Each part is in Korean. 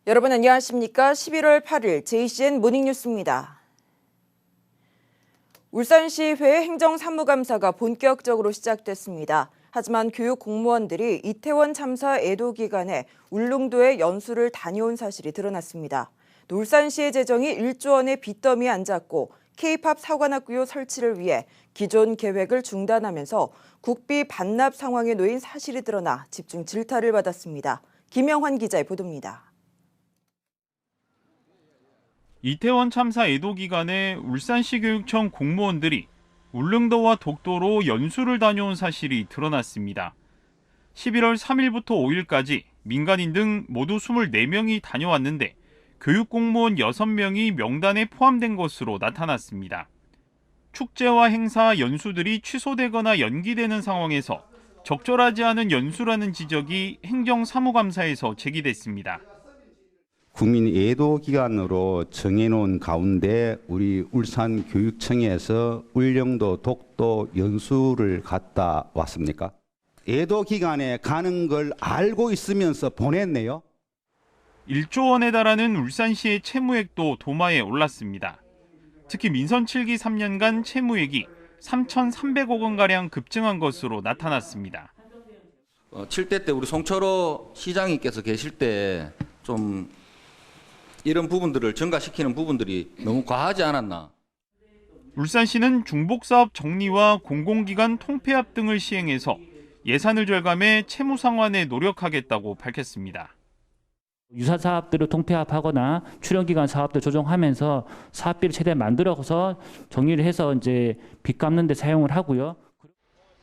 여러분 안녕하십니까? 11월 8일 JCN 모닝뉴스입니다. 울산시의회 행정사무감사가 본격적으로 시작됐습니다. 하지만 교육 공무원들이 이태원 참사 애도 기간에 울릉도에 연수를 다녀온 사실이 드러났습니다. 또 울산시의 재정이 1조 원의 빚더미에 앉았고 K-팝 사관학교 설치를 위해 기존 계획을 중단하면서 국비 반납 상황에 놓인 사실이 드러나 집중 질타를 받았습니다. 김영환 기자의 보도입니다. 이태원 참사 애도 기간에 울산시 교육청 공무원들이 울릉도와 독도로 연수를 다녀온 사실이 드러났습니다. 11월 3일부터 5일까지 민간인 등 모두 24명이 다녀왔는데 교육공무원 6명이 명단에 포함된 것으로 나타났습니다. 축제와 행사, 연수들이 취소되거나 연기되는 상황에서 적절하지 않은 연수라는 지적이 행정사무감사에서 제기됐습니다. 국민 애도 기간으로 정해놓은 가운데 우리 울산교육청에서 울릉도, 독도 연수를 갔다 왔습니까? 애도 기간에 가는 걸 알고 있으면서 보냈네요. 1조 원에 달하는 울산시의 채무액도 도마에 올랐습니다. 특히 민선 7기 3년간 채무액이 3,300억 원가량 급증한 것으로 나타났습니다. 7대 때 우리 송철호 시장님께서 계실 때 좀 이런 부분들을 증가시키는 부분들이 너무 과하지 않았나. 울산시는 중복사업 정리와 공공기관 통폐합 등을 시행해서 예산을 절감해 채무 상환에 노력하겠다고 밝혔습니다. 유사 사업들을 통폐합하거나 출연기간 사업들 조정하면서 사업비를 최대한 만들어서 정리를 해서 이제 빚 갚는 데 사용을 하고요.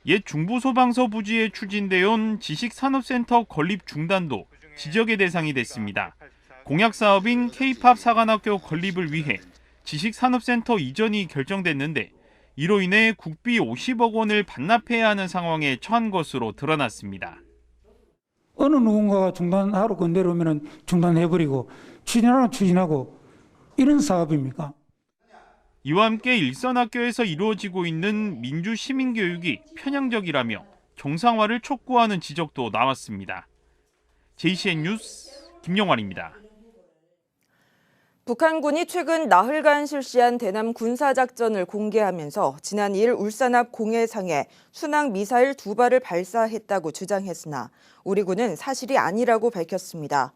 옛 중부소방서 부지에 추진되어 온 지식산업센터 건립 중단도 지적의 대상이 됐습니다. 공약 사업인 K-팝 사관학교 건립을 위해 지식산업센터 이전이 결정됐는데 이로 인해 국비 50억 원을 반납해야 하는 상황에 처한 것으로 드러났습니다. 어느 누군가가 중단하러 건드려오면 중단해버리고 추진하면 추진하고 이런 사업입니까? 이와 함께 일선학교에서 이루어지고 있는 민주시민교육이 편향적이라며 정상화를 촉구하는 지적도 나왔습니다. JCN 뉴스 김영환입니다. 북한군이 최근 나흘간 실시한 대남 군사작전을 공개하면서 지난 2일 울산 앞 공해상에 순항 미사일 2발을 발사했다고 주장했으나 우리 군은 사실이 아니라고 밝혔습니다.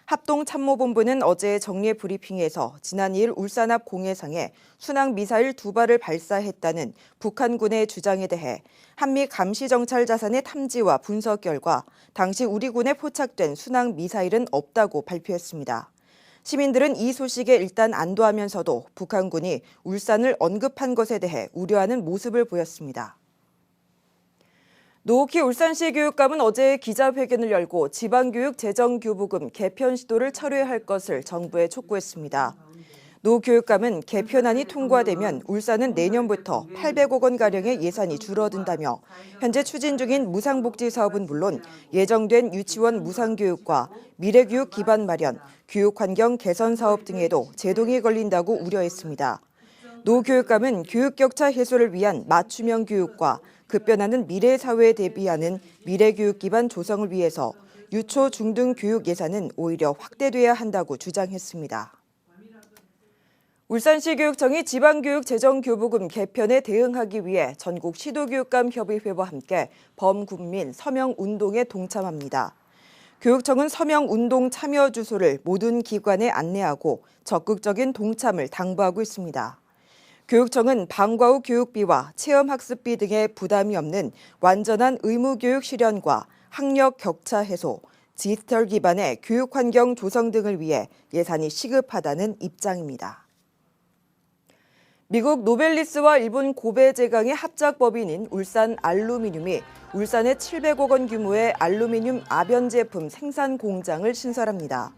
합동참모본부는 어제 정례 브리핑에서 지난 2일 울산 앞 공해상에 순항 미사일 2발을 발사했다는 북한군의 주장에 대해 한미 감시정찰 자산의 탐지와 분석 결과 당시 우리 군에 포착된 순항 미사일은 없다고 발표했습니다. 시민들은 이 소식에 일단 안도하면서도 북한군이 울산을 언급한 것에 대해 우려하는 모습을 보였습니다. 노옥희 울산시 교육감은 어제 기자회견을 열고 지방교육 재정교부금 개편 시도를 철회할 것을 정부에 촉구했습니다. 노 교육감은 개편안이 통과되면 울산은 내년부터 800억 원가량의 예산이 줄어든다며 현재 추진 중인 무상복지 사업은 물론 예정된 유치원 무상교육과 미래교육 기반 마련, 교육환경 개선 사업 등에도 제동이 걸린다고 우려했습니다. 노 교육감은 교육격차 해소를 위한 맞춤형 교육과 급변하는 미래 사회에 대비하는 미래교육 기반 조성을 위해서 유초 중등 교육 예산은 오히려 확대돼야 한다고 주장했습니다. 울산시 교육청이 지방교육 재정교부금 개편에 대응하기 위해 전국 시도교육감협의회와 함께 범국민 서명운동에 동참합니다. 교육청은 서명운동 참여 주소를 모든 기관에 안내하고 적극적인 동참을 당부하고 있습니다. 교육청은 방과 후 교육비와 체험학습비 등의 부담이 없는 완전한 의무교육 실현과 학력 격차 해소, 디지털 기반의 교육환경 조성 등을 위해 예산이 시급하다는 입장입니다. 미국 노벨리스와 일본 고베 제강의 합작법인인 울산 알루미늄이 울산에 700억 원 규모의 알루미늄 아변 제품 생산 공장을 신설합니다.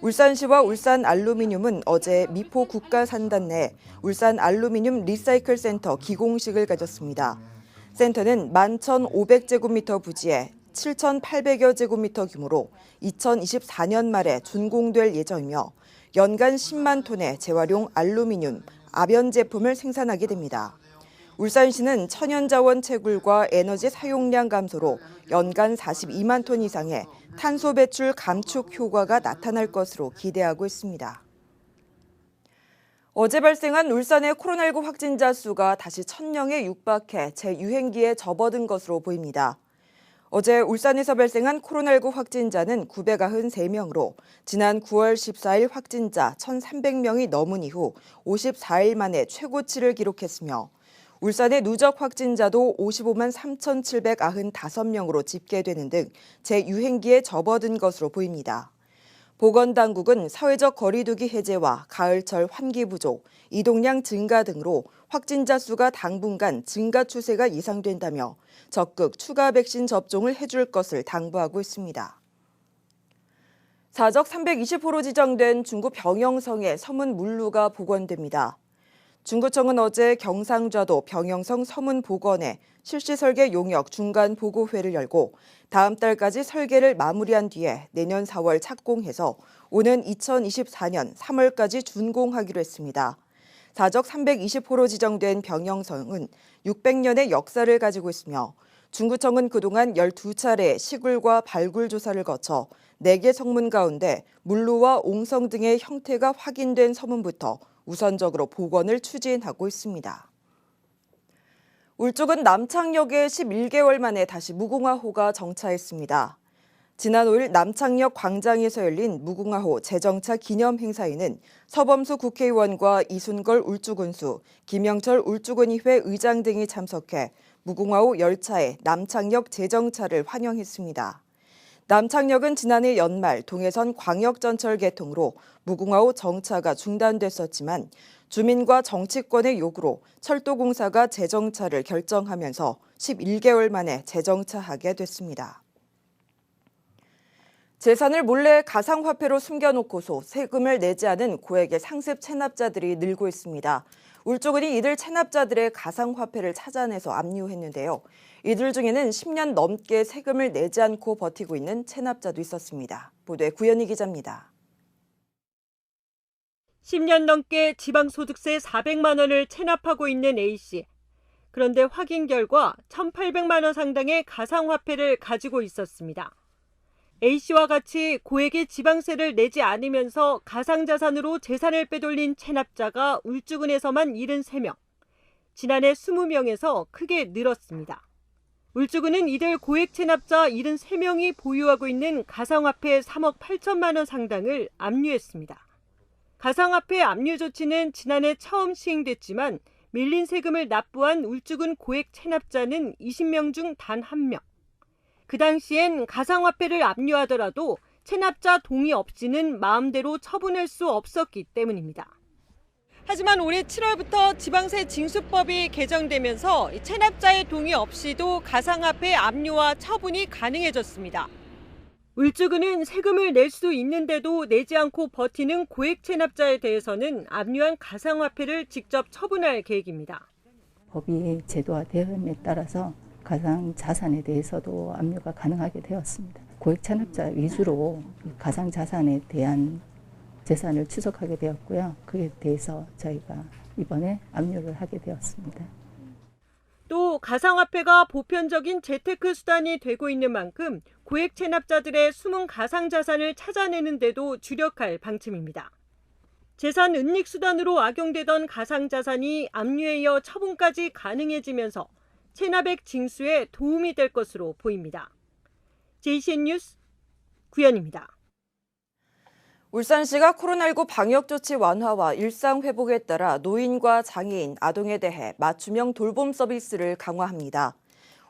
울산시와 울산 알루미늄은 어제 미포 국가산단 내 울산 알루미늄 리사이클 센터 기공식을 가졌습니다. 센터는 11,500제곱미터 부지에 7,800여 제곱미터 규모로 2024년 말에 준공될 예정이며 연간 10만 톤의 재활용 알루미늄 아변 제품을 생산하게 됩니다. 울산시는 천연자원 채굴과 에너지 사용량 감소로 연간 42만 톤 이상의 탄소 배출 감축 효과가 나타날 것으로 기대하고 있습니다. 어제 발생한 울산의 코로나19 확진자 수가 다시 1,000명에 육박해 재유행기에 접어든 것으로 보입니다. 어제 울산에서 발생한 코로나19 확진자는 993명으로 지난 9월 14일 확진자 1,300명이 넘은 이후 54일 만에 최고치를 기록했으며 울산의 누적 확진자도 55만 3,795명으로 집계되는 등 재유행기에 접어든 것으로 보입니다. 보건당국은 사회적 거리두기 해제와 가을철 환기 부족, 이동량 증가 등으로 확진자 수가 당분간 증가 추세가 예상된다며 적극 추가 백신 접종을 해줄 것을 당부하고 있습니다. 사적 320호로 지정된 중구 병영성의 서문 물루가 복원됩니다. 중구청은 어제 경상좌도 병영성 서문 복원에 실시 설계 용역 중간 보고회를 열고 다음 달까지 설계를 마무리한 뒤에 내년 4월 착공해서 오는 2024년 3월까지 준공하기로 했습니다. 사적 320호로 지정된 병영성은 600년의 역사를 가지고 있으며 중구청은 그동안 12차례 시굴과 발굴 조사를 거쳐 4개 성문 가운데 물루와 옹성 등의 형태가 확인된 서문부터 우선적으로 복원을 추진하고 있습니다. 울주군 남창역에 11개월 만에 다시 무궁화호가 정차했습니다. 지난 5일 남창역 광장에서 열린 무궁화호 재정차 기념 행사에는 서범수 국회의원과 이순걸 울주군수, 김영철 울주군의회 의장 등이 참석해 무궁화호 열차의 남창역 재정차를 환영했습니다. 남창역은 지난해 연말 동해선 광역전철 개통으로 무궁화호 정차가 중단됐었지만 주민과 정치권의 요구로 철도공사가 재정차를 결정하면서 11개월 만에 재정차하게 됐습니다. 재산을 몰래 가상화폐로 숨겨놓고서 세금을 내지 않은 고액의 상습 체납자들이 늘고 있습니다. 울주군이 이들 체납자들의 가상화폐를 찾아내서 압류했는데요. 이들 중에는 10년 넘게 세금을 내지 않고 버티고 있는 체납자도 있었습니다. 보도에 구현희 기자입니다. 10년 넘게 지방소득세 400만 원을 체납하고 있는 A씨. 그런데 확인 결과 1,800만 원 상당의 가상화폐를 가지고 있었습니다. A씨와 같이 고액의 지방세를 내지 않으면서 가상자산으로 재산을 빼돌린 체납자가 울주군에서만 73명, 지난해 20명에서 크게 늘었습니다. 울주군은 이들 고액 체납자 73명이 보유하고 있는 가상화폐 3억 8천만 원 상당을 압류했습니다. 가상화폐 압류 조치는 지난해 처음 시행됐지만 밀린 세금을 납부한 울주군 고액 체납자는 20명 중 단 1명. 그 당시엔 가상화폐를 압류하더라도 체납자 동의 없이는 마음대로 처분할 수 없었기 때문입니다. 하지만 올해 7월부터 지방세 징수법이 개정되면서 체납자의 동의 없이도 가상화폐 압류와 처분이 가능해졌습니다. 울주군은 세금을 낼 수 있는데도 내지 않고 버티는 고액 체납자에 대해서는 압류한 가상화폐를 직접 처분할 계획입니다. 법이 제도화됨에 따라서 가상자산에 대해서도 압류가 가능하게 되었습니다. 고액 체납자 위주로 가상자산에 대한 재산을 추적하게 되었고요. 그에 대해서 저희가 이번에 압류를 하게 되었습니다. 또 가상화폐가 보편적인 재테크 수단이 되고 있는 만큼 고액 체납자들의 숨은 가상자산을 찾아내는 데도 주력할 방침입니다. 재산 은닉 수단으로 악용되던 가상자산이 압류에 이어 처분까지 가능해지면서 체납액 징수에 도움이 될 것으로 보입니다. JCN 뉴스 구현입니다. 울산시가 코로나19 방역조치 완화와 일상 회복에 따라 노인과 장애인, 아동에 대해 맞춤형 돌봄 서비스를 강화합니다.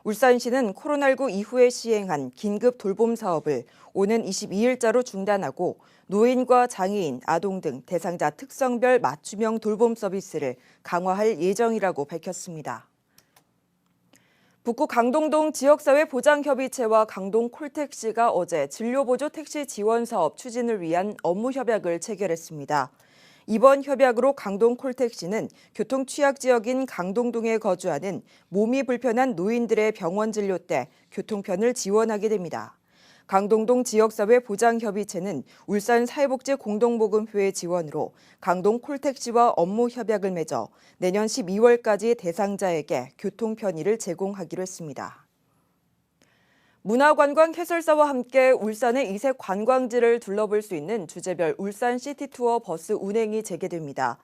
울산시는 코로나19 이후에 시행한 긴급 돌봄 사업을 오는 22일자로 중단하고 노인과 장애인, 아동 등 대상자 특성별 맞춤형 돌봄 서비스를 강화할 예정이라고 밝혔습니다. 북구 강동동 지역사회 보장협의체와 강동 콜택시가 어제 진료보조 택시 지원 사업 추진을 위한 업무 협약을 체결했습니다. 이번 협약으로 강동 콜택시는 교통 취약 지역인 강동동에 거주하는 몸이 불편한 노인들의 병원 진료 때 교통편을 지원하게 됩니다. 강동동 지역사회 보장협의체는 울산사회복지공동모금회의 지원으로 강동 콜택시와 업무 협약을 맺어 내년 12월까지 대상자에게 교통 편의를 제공하기로 했습니다. 문화관광 해설사와 함께 울산의 이색 관광지를 둘러볼 수 있는 주제별 울산 시티투어 버스 운행이 재개됩니다.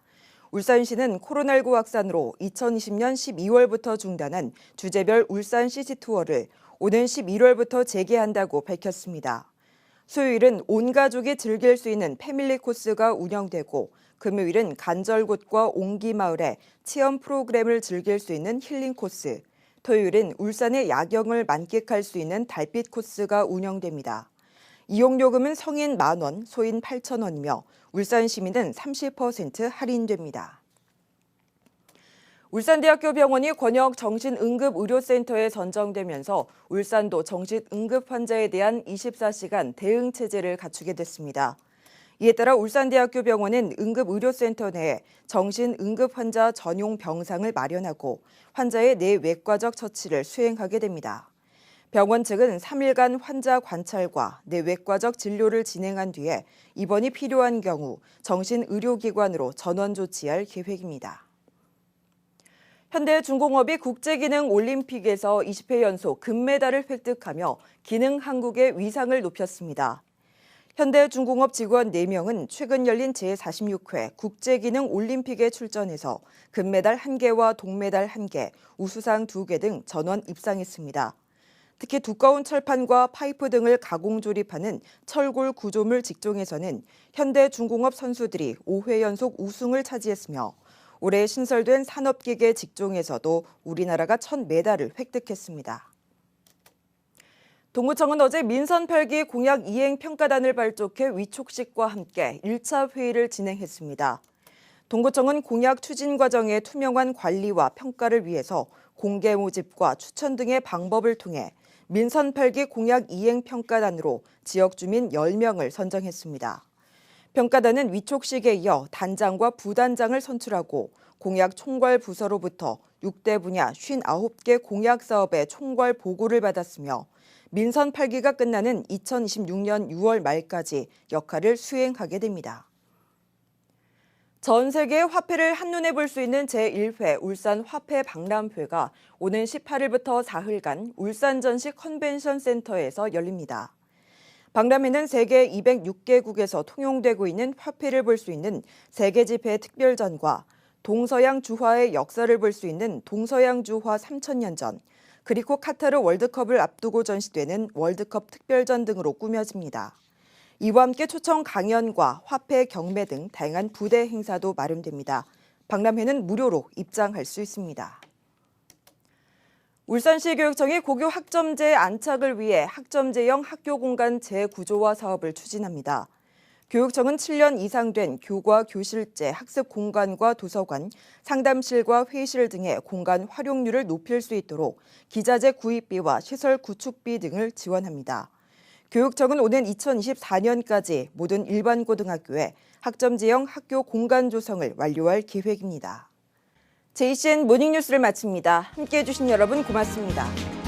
울산시는 코로나19 확산으로 2020년 12월부터 중단한 주제별 울산 시티투어를 오는 11월부터 재개한다고 밝혔습니다. 수요일은 온 가족이 즐길 수 있는 패밀리 코스가 운영되고 금요일은 간절곶과 옹기마을의 체험 프로그램을 즐길 수 있는 힐링 코스, 토요일은 울산의 야경을 만끽할 수 있는 달빛 코스가 운영됩니다. 이용요금은 성인 10,000원, 소인 8,000원이며 울산 시민은 30% 할인됩니다. 울산대학교 병원이 권역 정신응급의료센터에 선정되면서 울산도 정신응급 환자에 대한 24시간 대응 체제를 갖추게 됐습니다. 이에 따라 울산대학교 병원은 응급의료센터 내에 정신응급 환자 전용 병상을 마련하고 환자의 내외과적 처치를 수행하게 됩니다. 병원 측은 3일간 환자 관찰과 내외과적 진료를 진행한 뒤에 입원이 필요한 경우 정신의료기관으로 전원 조치할 계획입니다. 현대중공업이 국제기능올림픽에서 20회 연속 금메달을 획득하며 기능 한국의 위상을 높였습니다. 현대중공업 직원 4명은 최근 열린 제46회 국제기능올림픽에 출전해서 금메달 1개와 동메달 1개, 우수상 2개 등 전원 입상했습니다. 특히 두꺼운 철판과 파이프 등을 가공 조립하는 철골 구조물 직종에서는 현대중공업 선수들이 5회 연속 우승을 차지했으며 올해 신설된 산업기계 직종에서도 우리나라가 첫 메달을 획득했습니다. 동구청은 어제 민선 8기 공약 이행 평가단을 발족해 위촉식과 함께 1차 회의를 진행했습니다. 동구청은 공약 추진 과정의 투명한 관리와 평가를 위해서 공개 모집과 추천 등의 방법을 통해 민선 8기 공약 이행 평가단으로 지역 주민 10명을 선정했습니다. 평가단은 위촉식에 이어 단장과 부단장을 선출하고 공약 총괄 부서로부터 6대 분야 59개 공약 사업의 총괄 보고를 받았으며 민선 8기가 끝나는 2026년 6월 말까지 역할을 수행하게 됩니다. 전 세계의 화폐를 한눈에 볼 수 있는 제1회 울산 화폐 박람회가 오는 18일부터 4일간 울산 전시 컨벤션 센터에서 열립니다. 박람회는 세계 206개국에서 통용되고 있는 화폐를 볼 수 있는 세계지폐 특별전과 동서양 주화의 역사를 볼 수 있는 동서양 주화 3000년 전, 그리고 카타르 월드컵을 앞두고 전시되는 월드컵 특별전 등으로 꾸며집니다. 이와 함께 초청 강연과 화폐 경매 등 다양한 부대 행사도 마련됩니다. 박람회는 무료로 입장할 수 있습니다. 울산시 교육청이 고교 학점제 안착을 위해 학점제형 학교 공간 재구조화 사업을 추진합니다. 교육청은 7년 이상 된 교과 교실제 학습 공간과 도서관, 상담실과 회의실 등의 공간 활용률을 높일 수 있도록 기자재 구입비와 시설 구축비 등을 지원합니다. 교육청은 오는 2024년까지 모든 일반 고등학교에 학점제형 학교 공간 조성을 완료할 계획입니다. JCN 모닝뉴스를 마칩니다. 함께해 주신 여러분 고맙습니다.